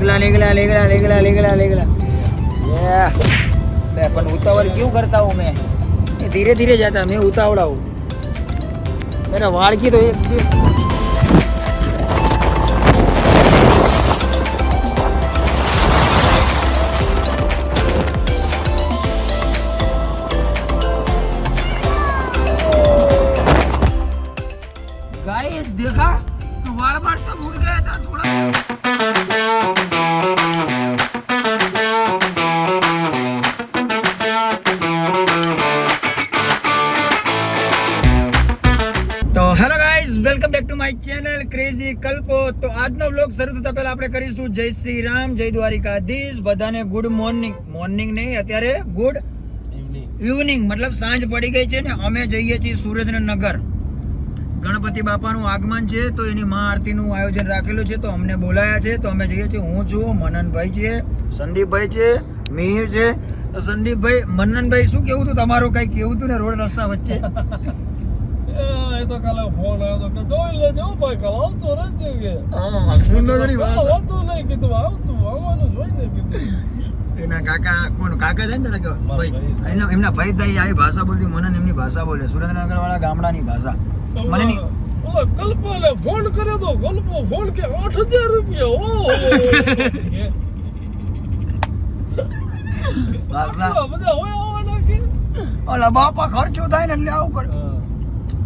निकला ये अपन उतावल क्यों करता हूँ मैं? धीरे धीरे जाता, मैं उतावला हूँ। मेरा वाड़ की तो एक गाइस देखा तो वाड़ सब उड़ गया था थोड़ा। તો hello guys, welcome back to my channel crazy Kalpo. તો આજનો વ્લોગ શરૂ થતા પહેલા આપણે કરીશું જય શ્રી રામ, જય દ્વારિકાધીશ। બધાને ગુડ મોર્નિંગ નહીં, અત્યારે ગુડ ઇવનિંગ, મતલબ સાંજ પડી ગઈ છે ને અમે જઈએ છીએ સુરેન્દ્રનગર। ગણપતિ બાપાનું આગમન છે તો એની મહા આરતીનું આયોજન રાખેલું છે, તો અમને બોલાયા છે, તો અમે જઈએ છીએ। હું છું, મનનભાઈ છે, સંદીપભાઈ છે, મિહિર છે। તો સંદીપભાઈ, મનનભાઈ શું કેવું હતું તમારું? કઈ કેવું હતું ને રોડ રસ્તા વચ્ચે? એ તો કાલે ફોન આવ્યો તો જોઈ લેજો ભાઈ, કાલ આવતો નથી કે સુરેન્દ્રનગરની વાત આવતું નહીં કીધું, આવતું આવવાનું જોઈને કીધું। એના કાકા કોણ કાકા છે ને કે ભાઈ, એમના ભાઈ થાય આવી ભાષા બોલતી, મનન એમની ભાષા બોલે, સુરેન્દ્રનગર વાળા ગામડાની ભાષા। મને ઓલા કલ્પાને ફોન કર્યો તો કલ્પો ફોન કે 8000 રૂપિયા ભાષા બધા હોય આવવાના કે ઓલા બાપા ખર્ચો થાય ને એટલે આવું કરે।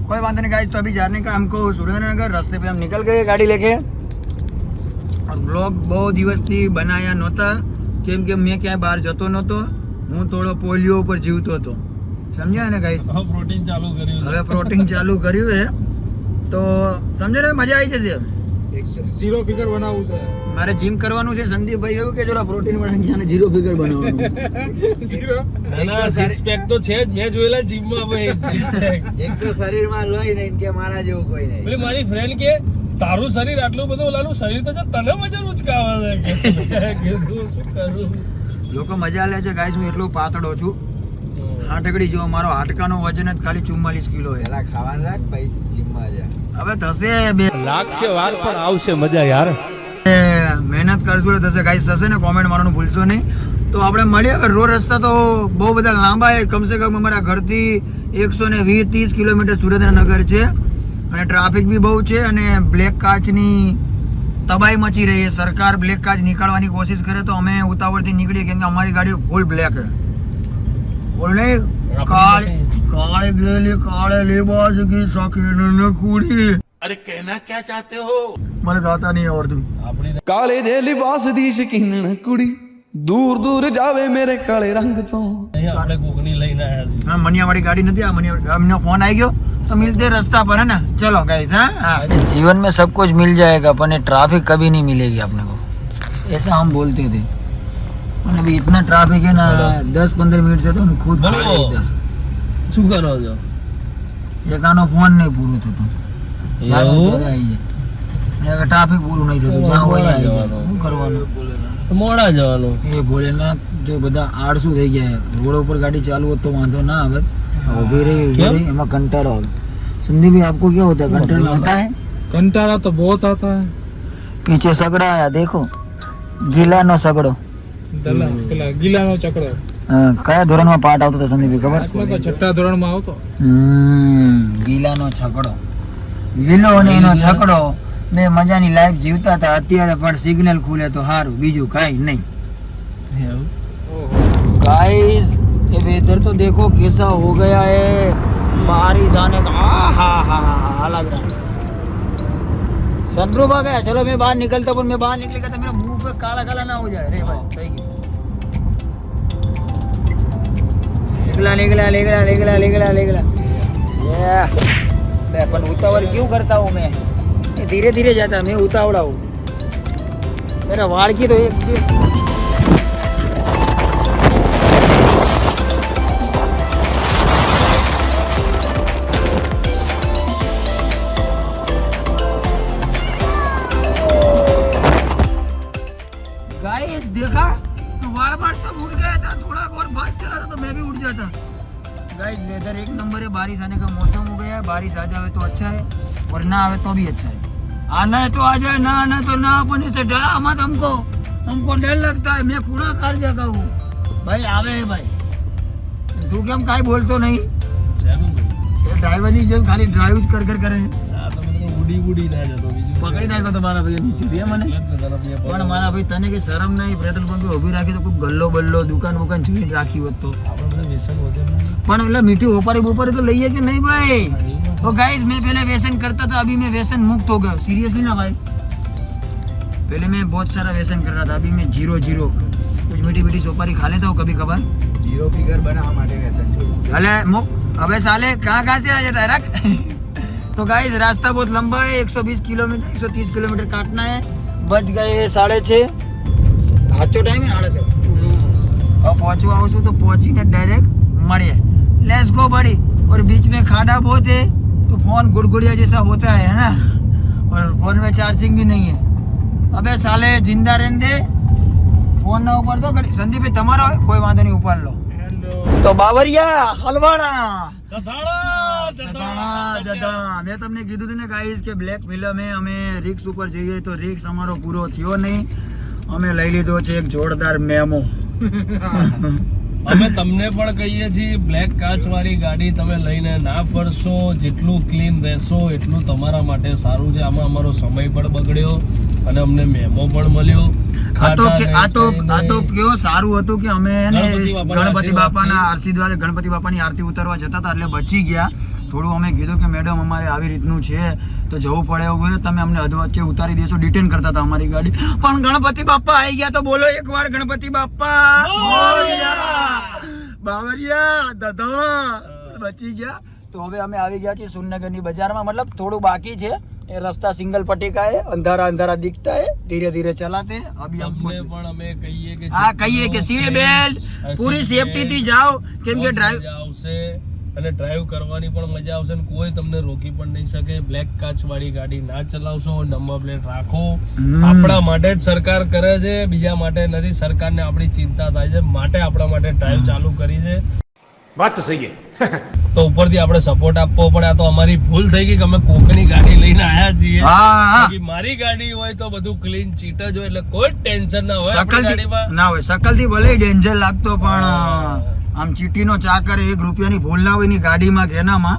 कोई बात नहीं गाइस, तो अभी जाने का हमको सुरेंद्रनगर, रास्ते पे हम निकल गए गाड़ी लेके। और ब्लॉग बहुत दिवस थी बनाया नहोता, केम के मैं क्या बाहर जतो नहोतो, હું થોડો પોલિયો ઉપર જીવતો હતો, સમજ્યા ને ગાઈસ? હવે પ્રોટીન ચાલુ કર્યું, હવે પ્રોટીન ચાલુ કર્યું છે, તો સમજે ને, મજા આવી જશે। ઝીરો ફિગર બનાવવું છે મારે, જીમ કરવાનું છે। સંદીપભાઈ એવું કે જોરા પ્રોટીન બનાવી અને ઝીરો ફિગર બનાવવાનું। ઝીરો ના સિક્સ પેક તો છે જ, મેં જોયેલા જીમ માં ભાઈ। એક તો શરીરમાં લોહી નહીં કે મારા જેવું કોઈ નહીં। એટલે મારી ફ્રેન્ડ કે તારું શરીર આટલું બધું, ઓલાનું શરીર તો જો તને મજા ઉચકાવે છે કે શું કરું। લોકો મજા લે છે ગાઈસ, હું એટલો પાતળો છું, હાટકડી જો મારો હાડકાનો વજન જ ખાલી 44 કિલો છે। એલા ખાવાનું રાખ ભાઈ, જીમમાં જા, હવે થશે બે લાગશે વાર પણ આવશે મજા યાર। મહેનત કરશું તો થશે ગાઈસ, થશે ને? કોમેન્ટ મારવાનું ભૂલશો નહીં। તો આપણે મળીએ। હવે રોડ રસ્તા તો બહુ બધા લાંબા છે, કમસે કમ અમારા ઘરથી 120-30 કિલોમીટર સુરેન્દ્રનગર છે, અને ટ્રાફિક બી બહુ છે, અને બ્લેક કાચની તબાહી મચી રહી છે। સરકાર બ્લેક કાચ નીકાળવાની કોશિશ કરે તો અમે ઉતાવળથી નીકળીએ, કેમ કે અમારી ગાડી ફૂલ બ્લેક છે। બોલે કાળે લેબાસ કી શોખીન ન કુડી। અરે કહેના ક્યા ચાહતે હો? મને ગાતા નહીં આવડતું। કાળે જે લિબાસ દી શકીન કુડી, દૂર દૂર જાવે મેરે કાળે રંગ તો। આપણે કોકની લઈને આયા છીએ। હા, મનિયાવાળી ગાડી નથી આ, મનિયાવાળી અમને ફોન આવી ગયો तो मिलते रास्ता पर है ना। चलो गाइस, हाँ, जीवन में सब कुछ मिल जाएगा पर ट्रैफिक कभी नहीं मिलेगी अपने को, ऐसा हम बोलते थे। और अभी इतना ट्रैफिक है ना, 10-15 मिनट से तो हम खुद શું કરો છો? એકાનો ફોન નહીં પૂરો થતો, ટ્રાફિક પૂરું નહીં થતું, જ્યાં હોય શું કરવાનું? મોડા જવાનું। એ ભોલેનાથ જો બધા આળસુ થઈ ગયા, રોડ ઉપર ગાડી ચાલુ હોત તો વાંધો ના આવે, उभी रही एमा कंटाळा हो। संदीप भाई, आपको क्या होता है? कंटाळा आता है? कंटाळा तो बहुत आता है। पीछे सगड़ा आया देखो, गीला नो सगड़ो, ગીલા નો ચકડો। કયા ધોરણમાં પાઠ આવતો હતો સંદીપ ભાઈ, ખબર? તો છઠ્ઠા ધોરણમાં આવતો। ગીલા નો છકડો, ગીલો અને એનો છકડો, બે મજાની લાઈફ જીવતા હતા। અત્યારે પણ સિગ્નલ ખુલે તો સારું, બીજું કાઈ નહીં। गाइस, ये वेदर तो देखो कैसा हो गया है, बारिश आने का हा लग रहा है। सनरूफ आ गया। चलो मैं बाहर निकलता हूँ, मैं बाहर निकलेगा तो मेरा मुंह पे काला काला ना हो जाए। रे भाई सही निकला ये अपन उतावल क्यों करता हूँ मैं? धीरे धीरे जाता, मैं उतावला हूँ। मेरा वाड़ की तो एक देखा तो वाड़ सब उड़ गया था, थोड़ा और फास्ट चला था तो मैं भी उड़ जाता। गाइस, वेदर एक नंबर है, बारिश आने का मौसम हो गया है। बारिश आ जाए तो अच्छा है, और ना आवे तो भी अच्छा है। आना है तो आ जाए, ना आना तो ना। अपन इसे डरा मत हमको, हमको डर लगता है, मैं कूड़ा कार जाता हूँ भाई. આવે હે ભાઈ, તું કેમ કાંઈ બોલતો નહીં? શેનું ભાઈ? એ ડ્રાઈવરની જેમ ખાલી ડ્રાઈવ જ કર કરે. આ તમે તો ઉડી ના જતો બીજું પકડી નાખ્યો તમારા ભાઈ નીચે રે મને. પણ મારા ભાઈ તને કે શરમ નહીં? પેટ્રોલ પંપે ઊભી રાખી તો કોઈ ગલ્લો બલ્લો દુકાન બુકાન જોઈને રાખી હોત તો. આપણે વ્યસન વધે નહીં. પણ એટલે મીઠી ઓપારી બોપારી તો લઈએ કે નહીં भाई? तो गाइस मैं पहले व्यसन करता था, अभी मैं व्यसन मुक्त हो गया. सीरियसली ना भाई, पहले मैं बहुत सारा व्यसन कर रहा था, अभी मैं जीरो कुछ मीठी मीठी सोपारी खा लेता हूँ कभी कभार. जीरो फिगर बनावा માટે વ્યસન છોડ્યું. अले अबे साले कहाँ से आ जाता है रख. तो गाइस रास्ता बहुत लंबा है, 120 किलोमीटर 130 किलोमीटर काटना है. बज गए 6:30. સાચો ટાઈમ है 6:30. अब पहुँचवा आऊँ तो पहुँचीने डायरेक्ट મળીએ. लेट्स गो बड़ी. और बीच में खाड़ा बहुत है तो फोन गुड़गुड़िया जैसा होता है ना, और फोन में चार्जिंग भी नहीं है. अबे साले जिंदा रहने दे, फोन ना ऊपर दो. संदीप તમારો કોઈ વાંધો નહીં, ઉપાડ લો. તો બાવરિયા હલવાણા જતાણા. મેં તમને કીધું હતું ને ગાઈસ કે બ્લેક ફિલ્મ હે, અમે રિક્સ ઉપર જઈએ તો રિક્સ અમારો પૂરો થયો નહીં. અમે લઈ લીધો છે એક જોરદાર મેમો. અમે તમને પણ કહીએ છીએ બ્લેક કાચ વાળી ગાડી તમે લઈને ના ફરશો. જેટલું ક્લીન રહેશો એટલું તમારા માટે સારું છે. આમાં અમારો સમય પણ બગડ્યો અને અમને મેમો પણ મળ્યો. આ તો કેવો સારું હતું કે અમે ગણપતિ બાપાના આશીર્વાદ, ગણપતિ બાપાની આરતી ઉતારવા જતા હતા એટલે બચી ગયા. થોડું અમે કીધું કે મેડમ અમારે આવી રીતનું છે તો જવું પડે એવું છે, તમે અમને અધવચ્ચે ઉતારી દેશો. ડિટેન કરતા હતા અમારી ગાડી, પણ ગણપતિ બાપા આવી ગયા તો બોલો એકવાર ગણપતિ બાપા બાવરિયા દાદા બચી ગયા. તો હવે અમે આવી ગયા છીએ સુરનગરની બજારમાં. मतलब થોડું બાકી છે, ये रास्ता सिंगल पट्टी का है, अंधारा अंधारा दिखता है, धीरे धीरे चलाते हैं. अभी हम પણ અમે કહીએ કે हाँ कहिए कि सीट बेल्ट पूरी सेफ्टी થી જાઓ, કેમ કે ડ્રાઈવ આવશે અને ડ્રાઈવ કરવાની પણ મજા આવશે અને કોઈ તમને રોકી પણ નહીં શકે. બ્લેક કાચ વાળી ગાડી ના ચલાવશો, નંબર પ્લેટ રાખો. આપણા માટે જ સરકાર કરે છે, બીજા માટે નથી. સરકારને આપણી ચિંતા થાય છે, માટે આપણા માટે ડ્રાઈવ ચાલુ કરી છે. વાત તો સહી છે. તો ઉપરથી આપણે સપોર્ટ આપવો પડે. આ તો અમારી ભૂલ થઈ ગઈ કે અમે કોકની ગાડી લઈને આયા છીએ. બાકી મારી ગાડી હોય તો બધું ક્લીન ચીટ જ હોય, એટલે કોઈ ટેન્શન ના હોય આપણી ગાડીમાં. ના હોય, શકલથી ભલે ડેન્જર લાગતો પણ આમ ચીટીનો ચાકર 1 રૂપિયાની ભૂલ ના હોય એની ગાડીમાં કે એનામાં.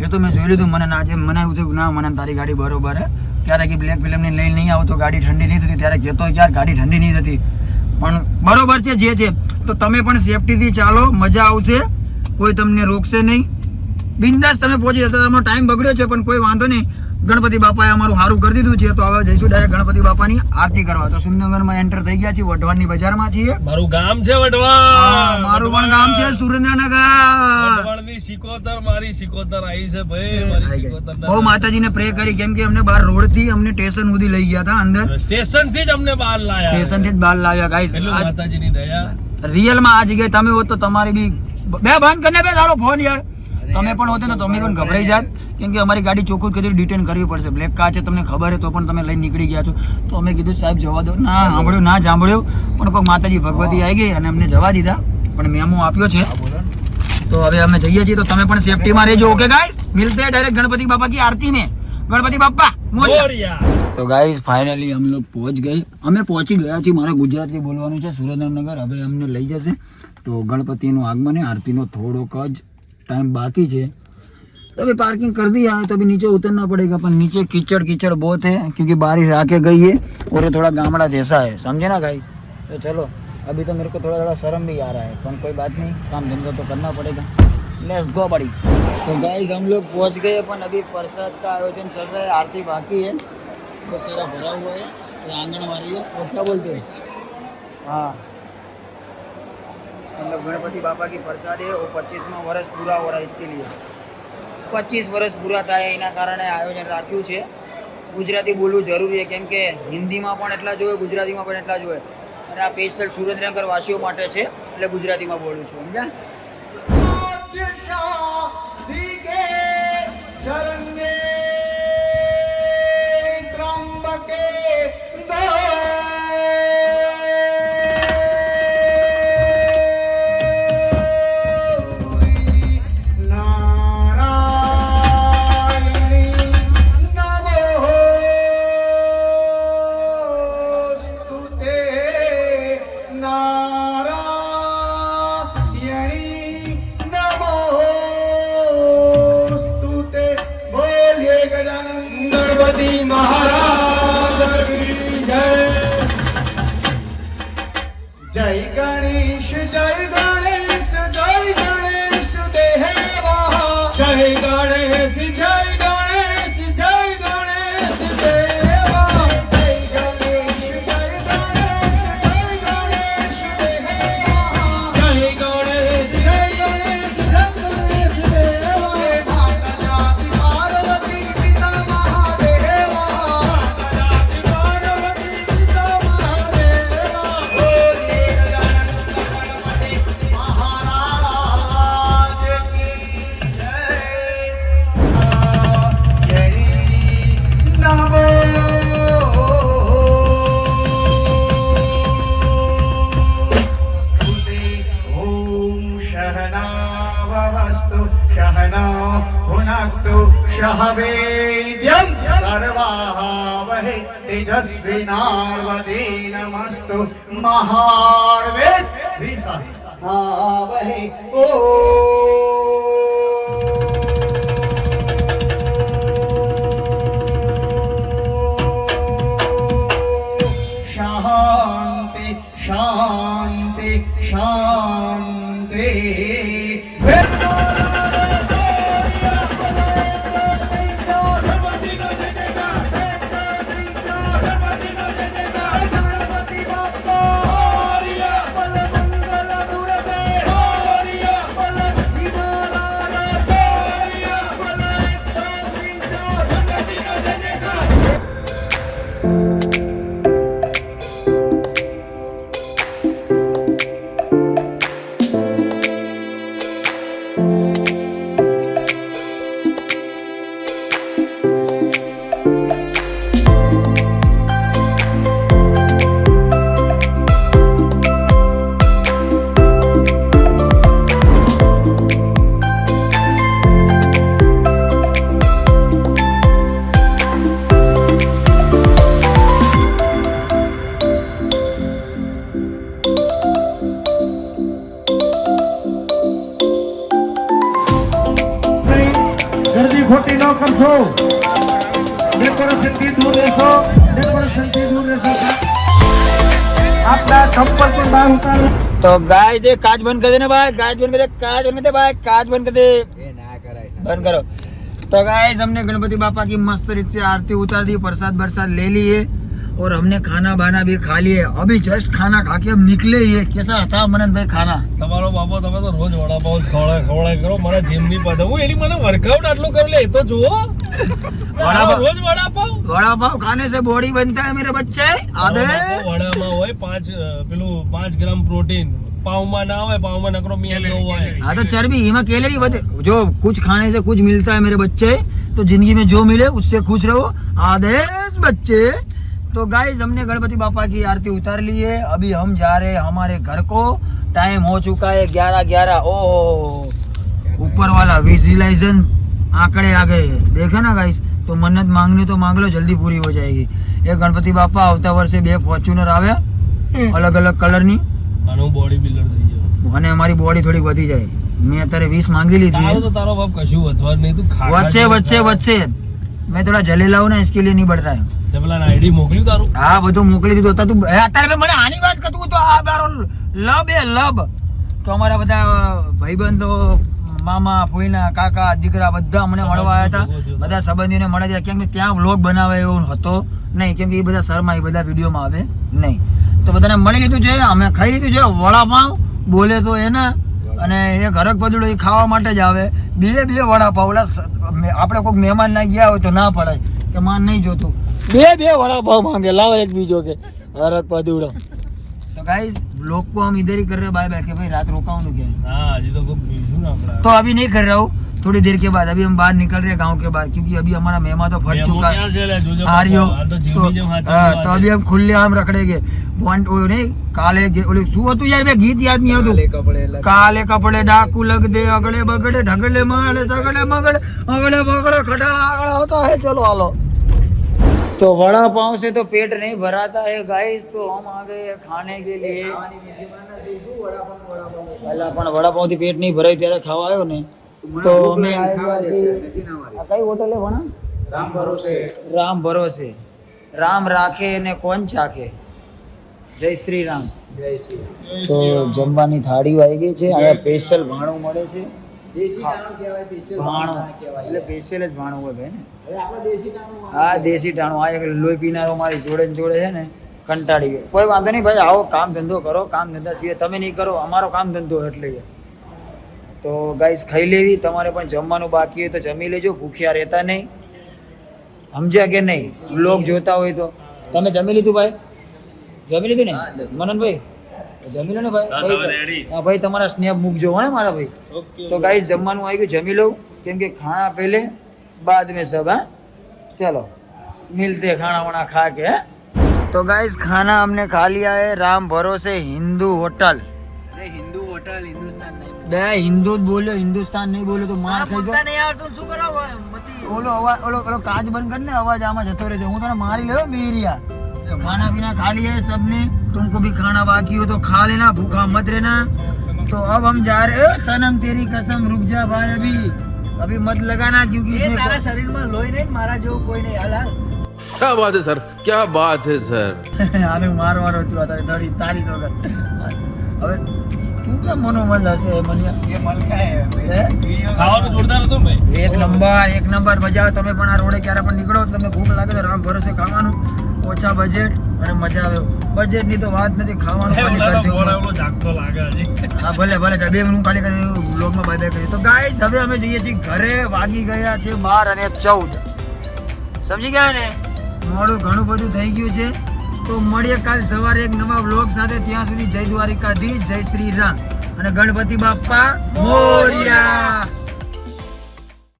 એ તો મેં જોઈ લીધું. મને ના જેમ મને એવું થયું ના મને તારી ગાડી બરોબર હે. ક્યારેક બ્લેક ફિલ્મની લઈને નહીં આવતો, ગાડી ઠંડી નહીં થતી, ત્યારે કહેતો યાર ગાડી ઠંડી નહીં થતી. પણ બરોબર છે જે છે. તો તમે પણ સેફટીથી ચાલો, મજા આવશે, કોઈ તમને રોકશે નહીં. બિંદાસ તમે પહોંચી જતા. તમારો ટાઈમ બગડ્યો છે પણ કોઈ વાંધો નહીં, ગણપતિ બાપાએ અમારું સારું કરી દીધું છે. તો હવે જઈશું ડાયરેક્ટ ગણપતિ બાપાની આરતી કરવા. તો સુરેન્દ્રનગરમાં એન્ટર થઈ ગયા છીએ, વઢવાણની બજારમાં છીએ. મારું ગામ છે વઢવાણ. મારું પણ ગામ છે સુરેન્દ્રનગર. વઢવાણની સિકોતર, મારી સિકોતર આવી છે ભાઈ. મારી સિકોતર બહુ માતાજીને પ્રે કરી, કેમ કે અમને બહાર રોડ થી અમને સ્ટેશન સુધી લઈ ગયા હતા. અંદર સ્ટેશન થી જ અમને બહાર લાયા, સ્ટેશન થી જ બહાર લાવ્યા ગાઈસ. માતાજીની દયા. રિયલ માં આ જગ્યાએ તમે હોત તો તમારી બી બે બંધ કરીને બે તારો ફોન યાર. તમે પણ હોતે ને તમે પણ ગભરાઈ જાત, કેમ કે અમારી ગાડી ચોખ્ખું કીધું ડિટેન કરવી પડશે. બ્લેક કાર છે તમને ખબર છે તો પણ તમે લઈને નીકળી ગયા છો. તો અમે કીધું સાહેબ જવા દો. ના સાંભળ્યું ના સાંભળ્યું, પણ કોઈ માતાજી ભગવતી આવી ગઈ અને અમને જવા દીધા, પણ મેમો આપ્યો છે. તો હવે અમે જઈએ છીએ. તો તમે પણ સેફટીમાં રહેજો. ઓકે ગાઈસ, મિલતે हैं डायरेक्ट गणपति बाबा की आरती में. गणपति बापा मोरया. तो गाइस फाइनली हम लोग पहुंच गए. અમે પહોંચી ગયા છીએ. મારે ગુજરાતી બોલવાનું છે. સુરેન્દ્રનગર હવે અમને લઈ જશે. તો ગણપતિનું આગમન है, આરતીનો થોડોક જ टाइम बाकी है. तो अभी पार्किंग कर दिया है, तो अभी नीचे उतरना पड़ेगा. पर नीचे कीचड़ कीचड़ बहुत है क्योंकि बारिश आके गई है और ये थोड़ा गामड़ा जैसा है, समझे ना गाइस. तो चलो अभी तो मेरे को थोड़ा शर्म भी आ रहा है, पर कोई बात नहीं, काम धंधा तो करना पड़ेगा. लेट्स गो बड़ी. तो गाइस हम लोग पहुंच गए, पर अभी प्रसाद का आयोजन चल रहा है, आरती बाकी है. तो सारा भरा हुआ है, ये आंगनवाड़ी है. और क्या बोलते हैं, हाँ मतलब गणपति बाबा की प्रसाद है. और 25वां वर्ष पूरा हो रहा है, इसके लिए 25 વર્ષ પૂરા થાય એના કારણે આયોજન રાખ્યું છે. ગુજરાતી બોલવું જરૂરી છે, કેમ કે હિન્દીમાં પણ એટલા જ હોય, ગુજરાતીમાં પણ એટલા જ હોય. અને આ સ્પેશિયલ સુરેન્દ્રનગર વાસીઓ માટે છે, એટલે ગુજરાતીમાં બોલું છું, સમજ્યા. शहवेद्यं सर्वावहे तेजस्विनार्वदीनमस्तु महार्वेद विसहावहे शांति शांति शांति गर्दी खोटी न करशो डेकोरेशन થી દૂર રહેશો ડેકોરેશન થી દૂર રહેશો આપના ચંપલ પણ બહાર ઉતારો तो गाइस ये कांच बंद कर देना भाई, कांच बंद कर दे, कांच बंद कर दे भाई, कांच बंद कर दे, એ ના કરાય बंद करो। तो गाइस हमने गणपति बापा की मस्त रीत से आरती उतार दी, प्रसाद बरसाद ले लिए और हमने खाना बाना भी खा लिए। अभी जस्ट खाना खा के हम निकले ही है। कैसा था मनन भाई खाना? તમારો બાપો તમે તો રોજ વડાપાવ ખવડાય કરો, મારા જીમ ની પાછળ હું એની મને વર્કઆઉટ આટલું કરી લે તો જુઓ રોજ वड़ा पाव खाने से बॉडी बनता है मेरे बच्चे। आदेश વડામાં હોય 5 ગ્રામ પ્રોટીન, પાવમાં ના હોય, પાવમાં નકરો મિયાલી હોય। हाँ तो चर्बी में कैलोरी बढ़े। जो कुछ खाने से कुछ मिलता है मेरे बच्चे, तो जिंदगी में जो मिले उससे खुश रहो। आदेश बच्चे। तो गाइस हमने गणपति बापा की आरती उतार ली है। अभी हम जा रहे हैं हमारे घर को। टाइम हो चुका है 11:11। ओ ऊपर वाला विजुअलाइजेशन आंकड़े आ गए हैं, देखे ना गाइस। तो मन्नत मांगनी तो मांग लो, जल्दी पूरी हो जाएगी। ये गणपति बापा આવતા વર્ષે 2 ફોર્ચ્યુનર આવ્યા અલગ અલગ કલરની, આનો બોડી બિલ્ડર થઈ ગયો અને અમારી બોડી થોડી વધી જાય। મેં અત્યારે 20 માંગી લીધી તારો તો તારો બાપ કશું વધવા નહીં, તું ખા વચ્ચે વચ્ચે વચ્ચે मैं थोड़ा जलेला हूं ना, इसके लिए नहीं बढ़ रहा है। તે પેલા આઈડી મોકલ્યું તારું? हाँ બધું મોકલી દીધું હતા। તું અત્યારે મને આની વાત કરતું તો આ મારો લબ એ લબ। તો અમારા બધા ભાઈબંધો, મામા, ફોઈના, કાકા, દીકરા બધા અમને મળવા આવ્યા હતા। બધા સંબંધીઓને મળ્યા હતા, કેમ કે ત્યાં વ્લોગ બનાવે એવો હતો નહીં, કેમ કે એ બધા શર્મા, એ બધા વિડીયોમાં આવે નહીં। તો બધાને મળી લીધું છે, અમે ખાઈ લીધું છે વડાપાવ। બોલે તો એના અને એક હરક પદડો એ ખાવા માટે જ આવે। બે વડાપાવ, ઓલા આપણે કોઈક મહેમાન ના ગયા હોય તો ના પડાય કે માન નહીં જોતું, બે वड़ापाव मांगे, लाओ एक बीजो के हरक पदूड़ो। तो गाइस लोग को हम इधर ही कर रहे हैं बाय बाय के भाई रात रोका हूँ क्या। હા હજી તો ખૂબ બીજું ના આપડા तो अभी नहीं कर रहा हूँ, थोड़ी देर के बाद। अभी हम बाहर निकल रहे हैं गांव के बाहर, क्योंकि अभी हमारा मेहमान तो फट चुका है। आ रही हो तो अभी हम खुले आम रखड़ेंगे। पॉइंट वो नहीं काले ओले શું હતું યાર, મેં ગીત યાદ નહીં આવતું। કાલે કપડે ડાકુ લગ દે, અગડે બગડે ઢગલે માળે તગડે મગડે અગડે બગડે ખટાણા આગળ होता है। चलो हालो। तो वड़ा पाव से तो पेट नहीं भराता है गाइस, तो हम आ गए हैं खाने के लिए। પહેલા પણ વડાપાવ થી પેટ નહીં ભરાય ત્યારે ખાવા આવ્યો ને, તો અમે આવ્યા છીએ કઈ હોટલે ભણા? રામ ભરોસે। રામ રાખે ને કોણ ચાખે। જય શ્રી રામ। તો જમવાની થાળીઓ આવી ગઈ છે। અહીંયા સ્પેશિયલ ભાણું મળે છે। ભાણું એટલે સ્પેશિયલ જ ભાણું હોય ભાઈ ને। હા દેશી ટાણું। આ એક લોહી પીનારો મારી જોડે ને જોડે છે ને, કંટાળી ગયો। કોઈ વાંધો નહીં ભાઈ, આવો કામ ધંધો કરો। કામ ધંધા સિવાય તમે નહીં કરો, અમારો કામ ધંધો એટલે। તો ગાઈસ ખાઈ લેવી, તમારે પણ જમવાનું બાકી હોય તો જમી લેજો, ભૂખ્યા રહેતા નહીં, સમજ્યા કે નહીં? વ્લોગ જોતા હોય તો તમે જમી લીધું ભાઈ? જમી લીધું ને મનનભાઈ? જમી લો ને ભાઈ। હા ભાઈ તમારા સ્નેપ મૂકજો હો ને મારા ભાઈ। તો ગાઈસ જમવાનું આવી ગયું, જમી લઉં, કેમ કે ખાना पहले बाद में सब। हाँ चलो मिलते खाना वाना खा के। तो गाइस खाना हमने खा लिया है राम भरोसे हिंदू होटल। हिंदू होटल हिंदुस्तान नहीं। બે હિન્દુ જ બોલ્યો, હિન્દુસ્તાન નહીં બોલ્યો તો માર ખાઈ બોલતા નહીં આવડતું શું કરો મતી ઓલો અવાજ ઓલો કાચ બંધ કર ને, અવાજ આમાં જતો રહે છે. હું તને મારી લેવો બેરિયા. खाना पीना खा लिया है सबने, तुमको भी खाना बाकी हो तो खा लेना, भूखा मत रहना. तो अब हम जा रहे हैं. सनम तेरी कसम रुक जा भाई, अभी मत लगाना क्योंकि એ તારા શરીરમાં લોહી નહીં, મારા જેવું કોઈ નહીં. હાલ હાલ. क्या बात है सर, क्या बात है सर. આને મારવાનો છું અત્યારે ધડી તારી વગર. હવે તું કેમ મનોમન હશે મનિયા? ये मलका है હે? ખાવાનું જોરદાર હતું ને ભાઈ. એક નંબર મજા આવે. તમે પણ આ રોડે ક્યારે પણ નીકળો, તમને ભૂખ લાગે તો રામ ભરોસે ખાવાનું, ઓછા બજેટ અને મજા આવે. બજેટ ની તો વાત નથી, ખાવાનું ખાલી ઓલાનો કરજો. ફોન આવ્યો, જાગતો લાગે હજી. હા ભલે ભલે 2 મિનિટ હું ખાલી કરી વ્લોગમાં બાય બાય કરી. તો ગાઈસ હવે અમે જઈએ છીએ ઘરે. વાગી ગયા છે 12:14. સમજી ગયા ને, મોડું ઘણું બધું થઈ ગયું છે. તો મળીએ કાલ સવારે એક નવા વ્લોગ સાથે. ત્યાં સુધી જય દ્વારિકાધીશ, જય શ્રી રામ અને ગણપતિ બાપ્પા મોરયા.